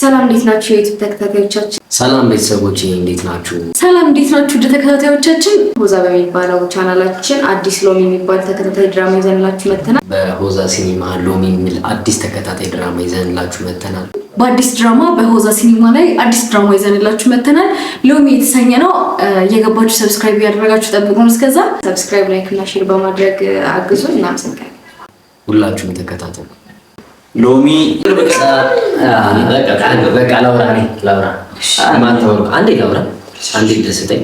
ሰላም እንዴት ናችሁ የዩቲዩብ ተከታታዮቻችን? ሰላም ቤተሰቦቼ እንዴት ናችሁ? ሰላም እንዴት ናችሁ ተከታታዮቻችን? ሆዛ በሚባለው ቻናላችን አዲስ ሎሚ የሚባል ተከታታይ ድራማ ይዘንላችሁ መተናል። በሆዛ ሲኒማ ሎሚ የሚል አዲስ ተከታታይ ድራማ ይዘንላችሁ መተናል። በአዲስ ድራማ በሆዛ ሲኒማ ላይ አዲስ ድራማ ይዘንላችሁ መተናል። ሎሚ የተሰኘ ነው። የገባችሁ ሰብስክራይብ ያደረጋችሁ ጠብቁን። እስከዛ ሰብስክራይብ፣ ላይክ እና ሼር በማድረግ አግዙን። እናመሰግናለን። ሁላችሁም ተከታተሉ። ሎሚ በቃ ላውራ አንዴ ላውራ አንዴ ደስተኝ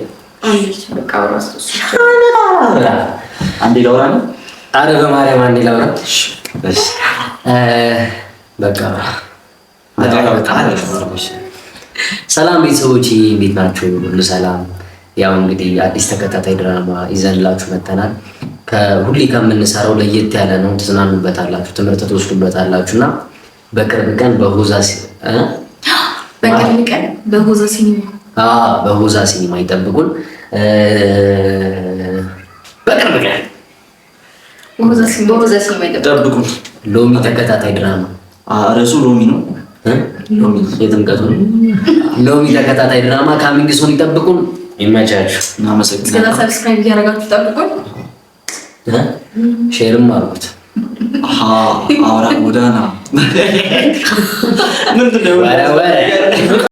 አንዴ ላውራ ነው። ኧረ በማርያም አንዴ ላውራ። በቃ ሰላም ቤተሰቦቼ እንዴት ናችሁ? ሁሉ ሰላም? ያው እንግዲህ አዲስ ተከታታይ ድራማ ይዘንላችሁ መተናል። ከሁሌ ከምንሰራው ለየት ያለ ነው። ትዝናኑበታላችሁ፣ ትምህርት ትወስዱበታላችሁ እና በቅርብ ቀን በሆዛ ሲኒማ ይጠብቁን። በቅርብ ቀን በሆዛ ሲኒማ ይጠብቁን። ሎሚ ተከታታይ ድራማ ርዕሱ ሎሚ ነው። የጥምቀቱ ሎሚ ተከታታይ ድራማ ካሚንግ ሱን ይጠብቁን። ይመቻችሁ። እናመሰግናለን። ሰብስክራይብ እያደረጋችሁ ጠብቁን። ሼርም አድርጉት። አውራ ጎዳና ምንድን ነው?